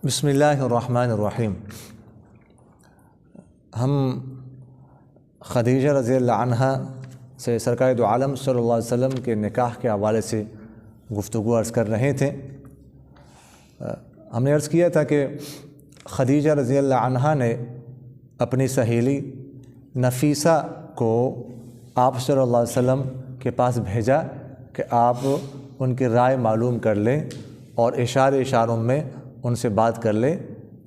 بسم اللہ الرحمن الرحیم۔ ہم خدیجہ رضی اللہ عنہا سے سرکار دو عالم صلی اللہ علیہ وسلم کے نکاح کے حوالے سے گفتگو عرض کر رہے تھے۔ ہم نے عرض کیا تھا کہ خدیجہ رضی اللہ عنہا نے اپنی سہیلی نفیسہ کو آپ صلی اللہ علیہ وسلم کے پاس بھیجا کہ آپ ان کی رائے معلوم کر لیں اور اشاروں میں ان سے بات کر لیں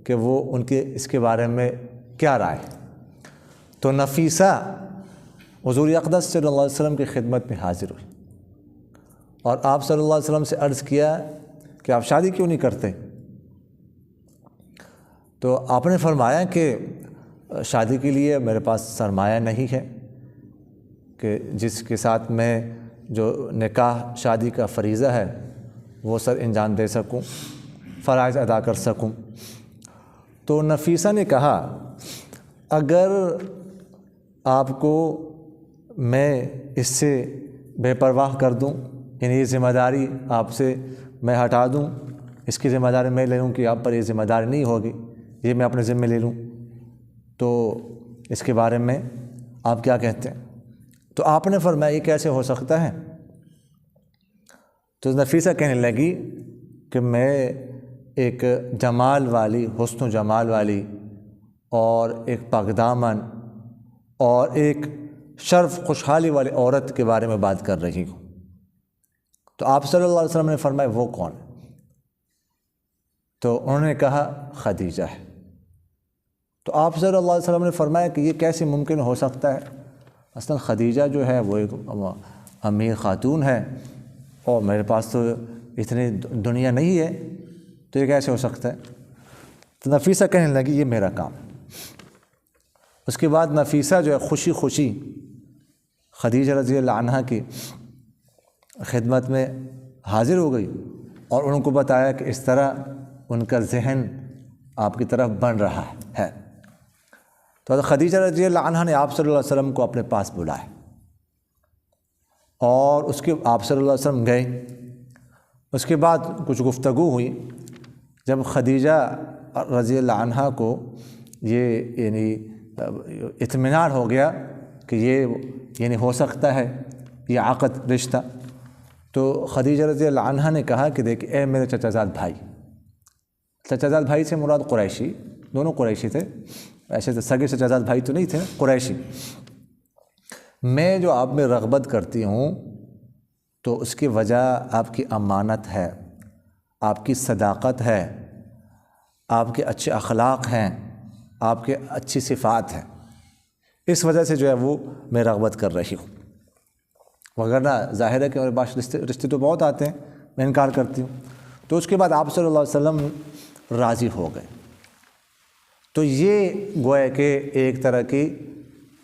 کہ وہ ان کے اس کے بارے میں کیا رائے۔ تو نفیسہ حضور اقدس صلی اللہ علیہ وسلم کی خدمت میں حاضر ہوئی اور آپ صلی اللہ علیہ وسلم سے عرض کیا کہ آپ شادی کیوں نہیں کرتے؟ تو آپ نے فرمایا کہ شادی کے لیے میرے پاس سرمایہ نہیں ہے کہ جس کے ساتھ میں جو نکاح شادی کا فریضہ ہے وہ سر انجام دے سکوں، فرائض ادا کر سکوں۔ تو نفیسہ نے کہا اگر آپ کو میں اس سے بے پرواہ کر دوں، یعنی یہ ذمہ داری آپ سے میں ہٹا دوں، اس کی ذمہ داری میں لے لوں کہ آپ پر یہ ذمہ داری نہیں ہوگی، یہ میں اپنے ذمہ لے لوں، تو اس کے بارے میں آپ کیا کہتے ہیں؟ تو آپ نے فرمایا یہ کیسے ہو سکتا ہے؟ تو نفیسہ کہنے لگی کہ میں ایک جمال والی، حسن و جمال والی اور ایک پاکدامن اور ایک شرف خوشحالی والی عورت کے بارے میں بات کر رہی ہوں۔ تو آپ صلی اللہ علیہ وسلم نے فرمایا وہ کون ہے؟ تو انہوں نے کہا خدیجہ ہے۔ تو آپ صلی اللہ علیہ وسلم نے فرمایا کہ یہ کیسے ممکن ہو سکتا ہے؟ اصلا خدیجہ جو ہے وہ ایک امیر خاتون ہے اور میرے پاس تو اتنی دنیا نہیں ہے، تو یہ کیسے ہو سکتا ہے؟ تو نفیسہ کہنے لگی یہ میرا کام ہے۔ اس کے بعد نفیسہ جو ہے خوشی خوشی خدیجہ رضی اللہ عنہا کی خدمت میں حاضر ہو گئی اور ان کو بتایا کہ اس طرح ان کا ذہن آپ کی طرف بن رہا ہے۔ تو خدیجہ رضی اللہ عنہا نے آپ صلی اللہ علیہ وسلم کو اپنے پاس بلایا اور اس کے آپ صلی اللہ علیہ وسلم گئے۔ اس کے بعد کچھ گفتگو ہوئی۔ جب خدیجہ رضی اللہ عنہا کو یہ یعنی اطمینان ہو گیا کہ یہ یعنی ہو سکتا ہے یہ عقد رشتہ، تو خدیجہ رضی اللہ عنہا نے کہا کہ دیکھ اے میرے چچا زاد بھائی، چچا زاد بھائی سے مراد قریشی، دونوں قریشی تھے، ایسے تو سگے چچا زاد بھائی تو نہیں تھے، قریشی۔ میں جو آپ میں رغبت کرتی ہوں تو اس کی وجہ آپ کی امانت ہے، آپ کی صداقت ہے، آپ کے اچھے اخلاق ہیں، آپ کے اچھی صفات ہیں، اس وجہ سے جو ہے وہ میں رغبت کر رہی ہوں، وگرنہ ظاہر ہے کہ میرے پاس رشتے تو بہت آتے ہیں، میں انکار کرتی ہوں۔ تو اس کے بعد آپ صلی اللہ علیہ وسلم راضی ہو گئے۔ تو یہ گویا کہ ایک طرح کی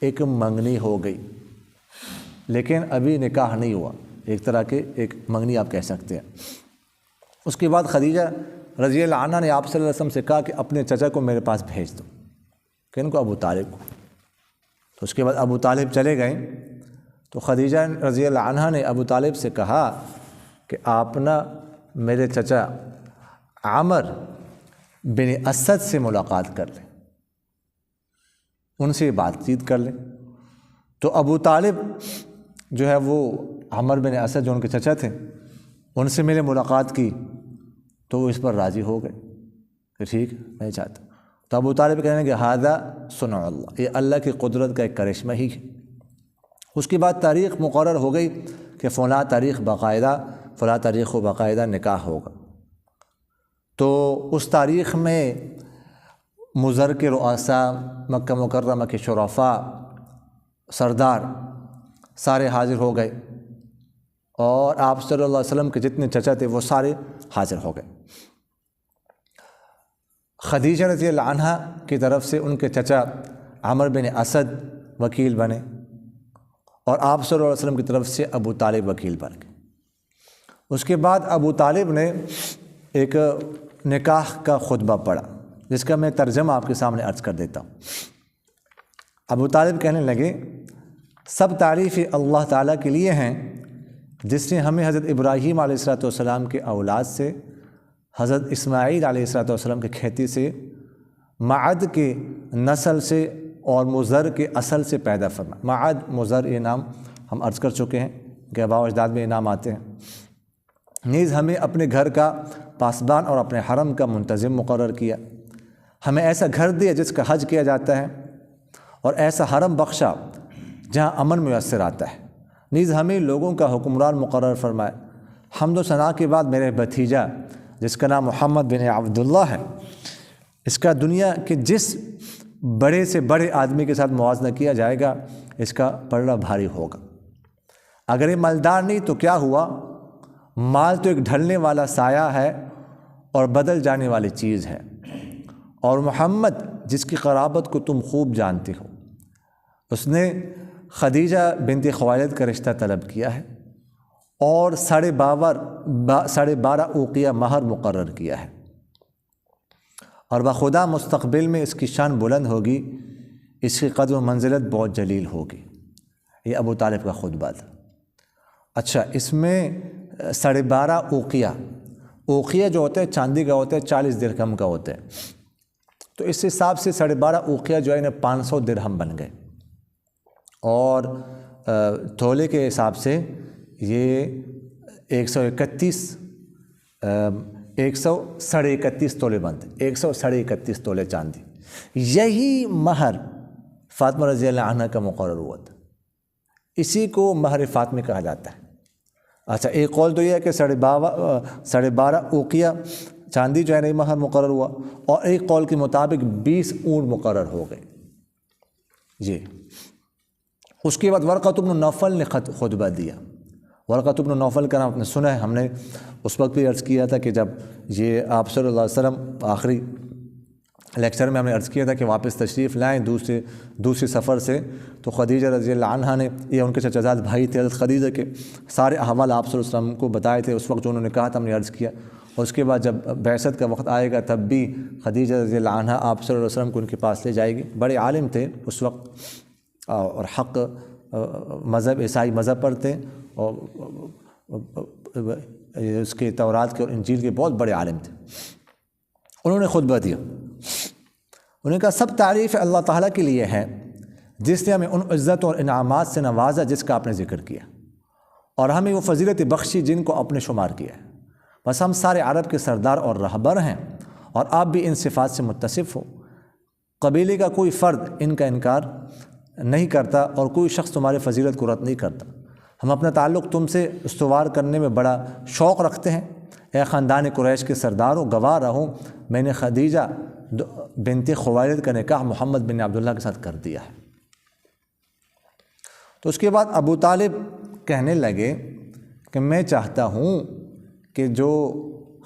ایک منگنی ہو گئی، لیکن ابھی نکاح نہیں ہوا، ایک طرح کے ایک منگنی آپ کہہ سکتے ہیں۔ اس کے بعد خدیجہ رضی اللہ عنہا نے آپ صلی اللہ علیہ وسلم سے کہا کہ اپنے چچا کو میرے پاس بھیج دو، کہ ان کو ابو طالب کو۔ تو اس کے بعد ابو طالب چلے گئے۔ تو خدیجہ رضی اللہ عنہا نے ابو طالب سے کہا کہ آپ نا میرے چچا عامر بن اسد سے ملاقات کر لیں، ان سے بات چیت کر لیں۔ تو ابو طالب جو ہے وہ عامر بن اسد جو ان کے چچا تھے، ان سے میں نے ملاقات کی تو وہ اس پر راضی ہو گئے کہ ٹھیک میں چاہتا ہوں۔ تو ابو طالب کہنے کہ ھذا صنع اللہ، یہ اللہ کی قدرت کا ایک کرشمہ ہی ہے۔ اس کے بعد تاریخ مقرر ہو گئی کہ فلاں تاریخ کو باقاعدہ نکاح ہوگا۔ تو اس تاریخ میں مضر کے رؤساء، مکہ مکرمہ کے شرفاء، سردار سارے حاضر ہو گئے اور آپ صلی اللہ علیہ وسلم کے جتنے چچا تھے وہ سارے حاضر ہو گئے۔ خدیجہ رضی اللہ عنہا کی طرف سے ان کے چچا عامر بن اسد وکیل بنے اور آپ صلی اللہ علیہ وسلم کی طرف سے ابو طالب وکیل بن گئے۔ اس کے بعد ابو طالب نے ایک نکاح کا خطبہ پڑھا، جس کا میں ترجمہ آپ کے سامنے عرض کر دیتا ہوں۔ ابو طالب کہنے لگے سب تعریفیں اللہ تعالیٰ کے لیے ہیں جس نے ہمیں حضرت ابراہیم علیہ السلام کے اولاد سے حضرت اسماعیل علیہ السلام کی کھیتی سے، معد کے نسل سے اور مضر کے اصل سے پیدا فرمایا۔ معد، مضر، یہ نام ہم عرض کر چکے ہیں کہ آباء و اجداد میں یہ نام آتے ہیں۔ نیز ہمیں اپنے گھر کا پاسبان اور اپنے حرم کا منتظم مقرر کیا، ہمیں ایسا گھر دیا جس کا حج کیا جاتا ہے، اور ایسا حرم بخشا جہاں امن میسر آتا ہے۔ نیز ہمیں لوگوں کا حکمران مقرر فرمایا۔ حمد و ثنا کے بعد میرے بھتیجا جس کا نام محمد بن عبداللہ ہے، اس کا دنیا کے جس بڑے سے بڑے آدمی کے ساتھ موازنہ کیا جائے گا، اس کا پلڑا بھاری ہوگا۔ اگر یہ مالدار نہیں تو کیا ہوا؟ مال تو ایک ڈھلنے والا سایہ ہے اور بدل جانے والی چیز ہے، اور محمد جس کی قرابت کو تم خوب جانتے ہو، اس نے خدیجہ بنت خویلد کا رشتہ طلب کیا ہے اور 12.5 اوقیہ مہر مقرر کیا ہے، اور بخدا مستقبل میں اس کی شان بلند ہوگی، اس کی قدر و منزلت بہت جلیل ہوگی۔ یہ ابو طالب کا خطبہ تھا۔ اچھا، اس میں 12.5 اوقیہ جو ہوتا ہے چاندی کا ہوتا ہے، 40 درہم کا ہوتا ہے، تو اس حساب سے 12.5 اوقیہ جو ہے 500 درہم بن گئے، اور تولے کے حساب سے یہ 131 تولے بنتے، 131 تولے چاندی۔ یہی مہر فاطمہ رضی اللہ عنہ کا مقرر ہوا تھا، اسی کو مہر فاطمی کہا جاتا ہے۔ اچھا، ایک قول تو یہ ہے کہ 12.5 اوقیہ چاندی جو ہے مہر مقرر ہوا، اور ایک قول کے مطابق 20 اونٹ مقرر ہو گئے۔ جی، اس کے بعد ورقۃ بن نوفل نے خطبہ دیا۔ ورقۃ بن نوفل کا نام آپ نے سنا ہے، ہم نے اس وقت بھی عرض کیا تھا کہ جب یہ آپ صلی اللہ علیہ وسلم آخری لیکچر میں ہم نے عرض کیا تھا کہ واپس تشریف لائیں دوسرے سفر سے، تو خدیجہ رضی اللہ عنہا نے، یہ ان کے چچازاد بھائی تھے حضرت خدیجہ کے، سارے احوال آپ صلی اللہ علیہ وسلم کو بتائے تھے۔ اس وقت جو انہوں نے کہا تھا ہم نے عرض کیا، اور اس کے بعد جب بعثت کا وقت آئے گا تب بھی خدیجہ رضی اللہ عنہا آپ صلی اللہ علیہ وسلم کو ان کے پاس لے جائے گی۔ بڑے عالم تھے اس وقت، اور حق مذہب عیسائی مذہب پر تھے، اور اس کے تورات کے اور انجیل کے بہت بڑے عالم تھے۔ انہوں نے خطبہ دیا، انہوں نے کہا سب تعریف اللہ تعالیٰ کے لیے ہے جس نے ہمیں ان عزت اور انعامات سے نوازا جس کا آپ نے ذکر کیا، اور ہمیں وہ فضیلت بخشی جن کو آپ نے شمار کیا ہے۔ بس ہم سارے عرب کے سردار اور رہبر ہیں، اور آپ بھی ان صفات سے متصف ہو۔ قبیلے کا کوئی فرد ان کا انکار نہیں کرتا، اور کوئی شخص تمہارے فضیلت کو رد نہیں کرتا۔ ہم اپنا تعلق تم سے استوار کرنے میں بڑا شوق رکھتے ہیں۔ اے خاندان قریش کے سرداروں، گواہ رہو میں نے خدیجہ بنت خویلد کا نکاح محمد بن عبداللہ کے ساتھ کر دیا ہے۔ تو اس کے بعد ابو طالب کہنے لگے کہ میں چاہتا ہوں کہ جو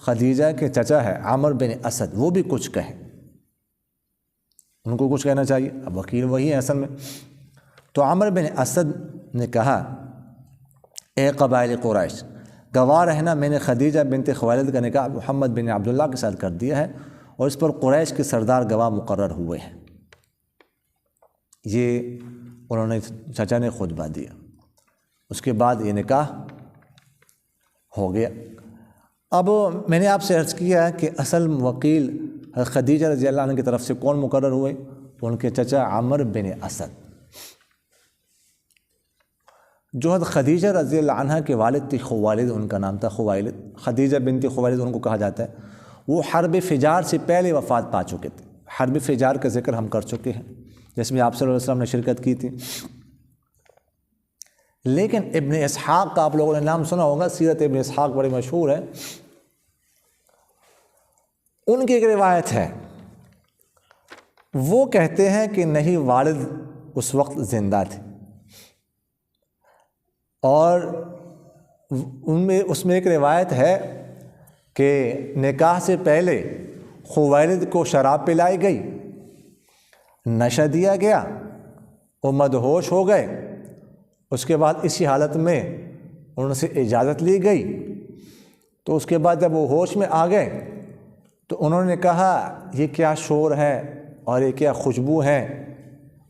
خدیجہ کے چچا ہے عامر بن اسد، وہ بھی کچھ کہے، ان کو کچھ کہنا چاہیے، اب وکیل وہی ہے اصل میں۔ تو عامر بن اسد نے کہا اے قبائل قریش، گواہ رہنا میں نے خدیجہ بنت خویلد کا نکاح محمد بن عبداللہ کے ساتھ کر دیا ہے، اور اس پر قریش کے سردار گواہ مقرر ہوئے ہیں۔ یہ انہوں نے چچا نے خطبہ دیا، اس کے بعد یہ نکاح ہو گیا۔ اب میں نے آپ سے عرض کیا کہ اصل وکیل خدیجہ رضی اللہ عنہ کی طرف سے کون مقرر ہوئے؟ ان کے چچا عامر بن اسد، جو حضرت خدیجہ رضی اللہ عنہ کے والد تھی خویلد، ان کا نام تھا خویلد، خدیجہ بنت خویلد ان کو کہا جاتا ہے۔ وہ حرب فجار سے پہلے وفات پا چکے تھے۔ حرب فجار کا ذکر ہم کر چکے ہیں، جس میں آپ صلی اللہ علیہ وسلم نے شرکت کی تھی۔ لیکن ابن اسحاق کا آپ لوگوں نے نام سنا ہوگا، سیرت ابن اسحاق بڑی مشہور ہے۔ ان کی ایک روایت ہے، وہ کہتے ہیں کہ نہیں، والد اس وقت زندہ تھے، اور اس میں ایک روایت ہے کہ نکاح سے پہلے خویلد کو شراب پلائی گئی، نشہ دیا گیا، وہ مدہوش ہو گئے۔ اس کے بعد اسی حالت میں ان سے اجازت لی گئی، تو اس کے بعد جب وہ ہوش میں آ گئے تو انہوں نے کہا یہ کیا شور ہے، اور یہ کیا خوشبو ہے،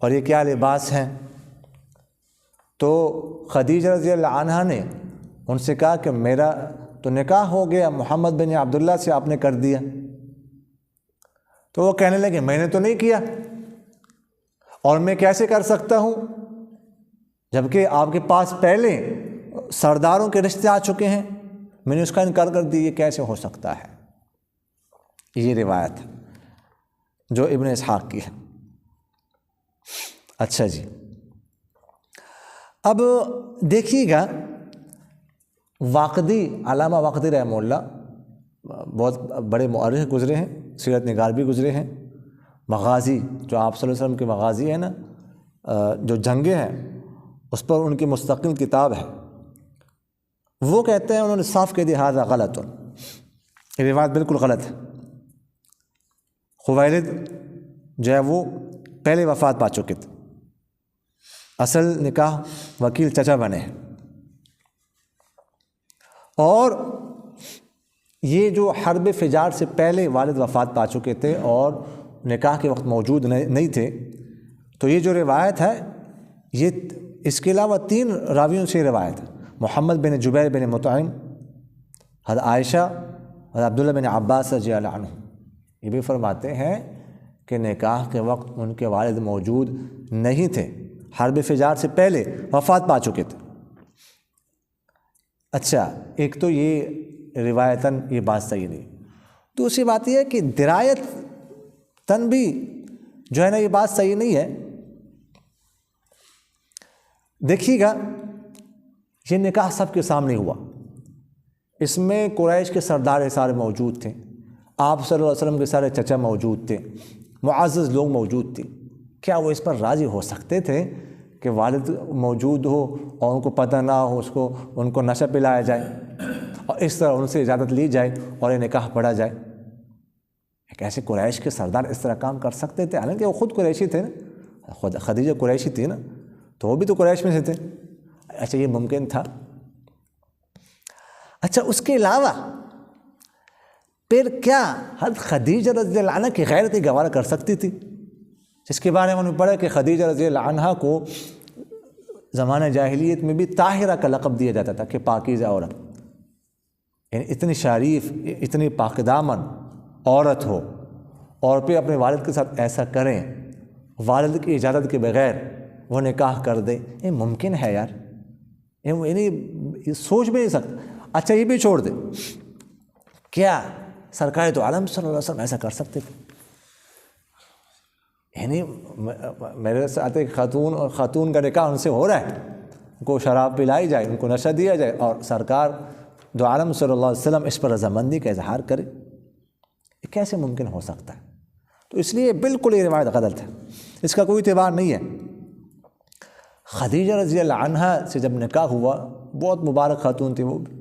اور یہ کیا لباس ہیں۔ تو خدیجہ رضی اللہ عنہا نے ان سے کہا کہ میرا تو نکاح ہو گیا محمد بن عبداللہ سے آپ نے کر دیا. تو وہ کہنے لگے میں نے تو نہیں کیا اور میں کیسے کر سکتا ہوں جبکہ آپ کے پاس پہلے سرداروں کے رشتے آ چکے ہیں, میں نے اس کا انکار کر دیا, یہ کیسے ہو سکتا ہے. یہ روایت ہے جو ابن اسحاق کی ہے. اچھا جی, اب دیکھیے گا واقدی, علامہ واقدی رحمہ اللہ بہت بڑے مؤرخ گزرے ہیں, سیرت نگار بھی گزرے ہیں. مغازی جو آپ صلی اللہ علیہ وسلم کے مغازی ہیں نا, جو جنگیں ہیں اس پر ان کی مستقل کتاب ہے. وہ کہتے ہیں, انہوں نے صاف کہہ دیا ھذا غلط, یہ روایت بالکل غلط ہے. خویلد جو ہے وہ پہلے وفات پا چکے تھے, اصل نکاح وکیل چچا بنے ہیں. اور یہ جو حرب فجار سے پہلے والد وفات پا چکے تھے اور نکاح کے وقت موجود نہیں تھے, تو یہ جو روایت ہے یہ اس کے علاوہ 3 راویوں سے روایت ہے. محمد بن جبیر بن مطعم, حضرت عائشہ, حضرت عبداللہ بن عباس رضی اللہ عنہ, یہ بھی فرماتے ہیں کہ نکاح کے وقت ان کے والد موجود نہیں تھے, حرب فجار سے پہلے وفات پا چکے تھے. اچھا, ایک تو یہ روایتاً یہ بات صحیح نہیں. دوسری بات یہ ہے کہ درایتاً بھی جو ہے نا یہ بات صحیح نہیں ہے. دیکھیے گا یہ نکاح سب کے سامنے ہوا, اس میں قریش کے سردار سارے موجود تھے, آپ صلی اللہ علیہ وسلم کے سارے چچا موجود تھے, معزز لوگ موجود تھے. کیا وہ اس پر راضی ہو سکتے تھے کہ والد موجود ہو اور ان کو پتہ نہ ہو, ان کو نشہ پلایا جائے اور اس طرح ان سے اجازت لی جائے اور یہ نکاح پڑھا جائے؟ ایک ایسے قریش کے سردار اس طرح کام کر سکتے تھے؟ حالانکہ وہ خود قریشی تھے نا, خود خدیجہ قریشی تھی نا, تو وہ بھی تو قریش میں سے تھے. اچھا, یہ ممکن تھا. اچھا, اس کے علاوہ پھر کیا حضرت خدیجہ رضی اللہ عنہ کی غیرت گوارہ کر سکتی تھی, جس کے بارے میں انہوں نے پڑھا کہ خدیجہ رضی اللہ عنہ کو زمانہ جاہلیت میں بھی طاہرہ کا لقب دیا جاتا تھا کہ پاکیزہ عورت. یعنی اتنی شریف, اتنی پاک دامن عورت ہو اور پھر اپنے والد کے ساتھ ایسا کریں, والد کی اجازت کے بغیر وہ نکاح کر دے, یہ ممکن ہے یار؟ یعنی سوچ بھی نہیں سکتا. اچھا, یہ بھی چھوڑ دے, کیا سرکار دو عالم صلی اللہ علیہ وسلم ایسا کر سکتے تھے؟ یعنی میرے ساتھ ایک خاتون کا نکاح ان سے ہو رہا ہے, ان کو شراب پلائی جائے, ان کو نشہ دیا جائے, اور سرکار دو عالم صلی اللہ علیہ وسلم اس پر رضامندی کا اظہار کرے, یہ کیسے ممکن ہو سکتا ہے؟ تو اس لیے بالکل یہ روایت غلط ہے, اس کا کوئی اعتبار نہیں ہے. خدیجہ رضی اللہ عنہ سے جب نکاح ہوا, بہت مبارک خاتون تھی وہ بھی,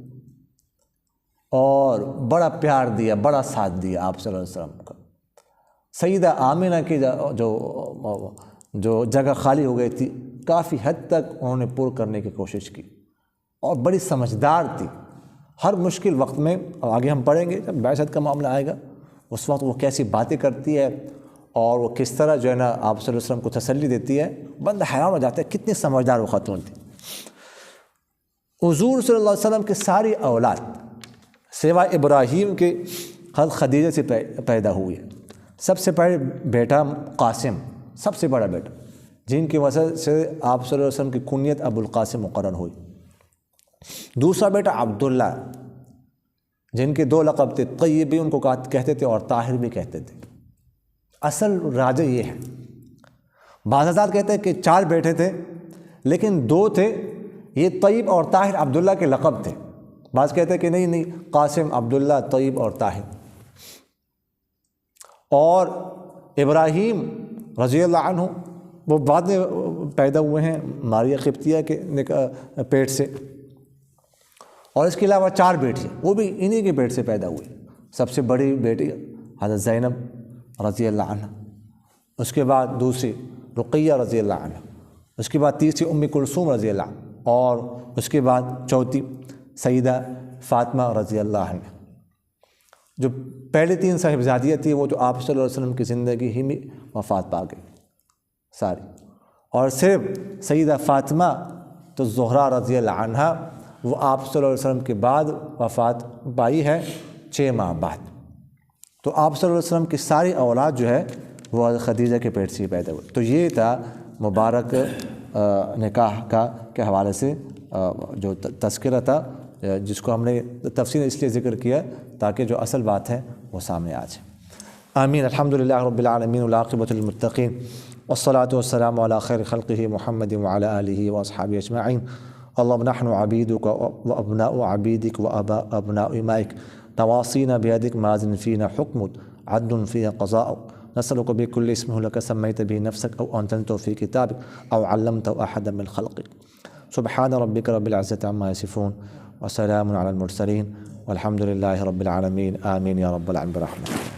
اور بڑا پیار دیا, بڑا ساتھ دیا آپ صلی اللہ علیہ وسلم کا. سیدہ آمنہ کی جو جگہ خالی ہو گئی تھی, کافی حد تک انہوں نے پر کرنے کی کوشش کی, اور بڑی سمجھدار تھی. ہر مشکل وقت میں, آگے ہم پڑھیں گے جب بعثت کا معاملہ آئے گا, اس وقت وہ کیسی باتیں کرتی ہے اور وہ کس طرح جو ہے نا آپ صلی اللہ علیہ وسلم کو تسلی دیتی ہے, بندہ حیران ہو جاتا ہے کتنی سمجھدار وہ خاتون تھی. حضور صلی اللہ علیہ وسلم کی ساری اولاد سوائے ابراہیم کے حضرت خدیجہ سے پیدا ہوئی ہے. سب سے پہلے بیٹا قاسم, سب سے بڑا بیٹا, جن کی وجہ سے آپ صلی اللہ علیہ وسلم کی کنیت ابو القاسم مقرر ہوئی. دوسرا بیٹا عبداللہ, جن کے 2 لقب تھے, طیب بھی ان کو کہتے تھے اور طاہر بھی کہتے تھے. اصل راجہ یہ ہے, بعض حضرات کہتے ہیں کہ 4 بیٹے تھے لیکن 2 تھے, یہ طیب اور طاہر عبداللہ کے لقب تھے. بعض کہتے ہیں کہ نہیں, قاسم, عبداللہ, طیب اور طاہر. اور ابراہیم رضی اللہ عنہ وہ بعد میں پیدا ہوئے ہیں ماریہ قبطیہ کے پیٹ سے, اور اس کے علاوہ 4 بیٹیاں, وہ بھی انہی کے پیٹ سے پیدا ہوئی. سب سے بڑی بیٹی حضرت زینب رضی اللہ عنہ, اس کے بعد دوسری رقیہ رضی اللہ عنہ, اس کے بعد تیسری ام کلثوم رضی اللہ عنہ, اور اس کے بعد چوتھی سیدہ فاطمہ رضی اللہ عنہ. جو پہلے 3 صاحبزادیاں تھیں وہ تو آپ صلی اللہ علیہ وسلم کی زندگی ہی میں وفات پا گئی ساری, اور صرف سیدہ فاطمہ تو زہرا رضی اللہ عنہ وہ آپ صلی اللہ علیہ وسلم کے بعد وفات پائی ہے 6 ماہ بعد۔ تو آپ صلی اللہ علیہ وسلم کی ساری اولاد جو ہے وہ حضرت خدیجہ کے پیٹ سے ہی پیدا ہوئی۔ تو یہ تھا مبارک نکاح کا کے حوالے سے جو تذکرہ تھا، جس کو ہم نے تفصیل اس لیے ذکر کیا تاکہ جو اصل بات ہے وہ سامنے آ جائے۔ آمین۔ الحمدللہ رب العالمین والعاقبۃ للمتقین والصلاة والسلام علی خیر خلقہ محمد وعلی آلہ واصحابہ اجمعین۔ اللہم نحن عبیدک وابناء عبیدک وابناء امائک نواصینا بیدک ماضٍ فینا حکمک عدل فینا قضاؤک نسألک بکل اسم لک سمیت به نفسک او انزلته فی کتابک او علمته احدا من خلقک۔ سبحان ربک رب العزة عما یصفون وسلام علی المرسلین والحمد للہ رب العالمین۔ آمین یا رب العالمین برحمتک۔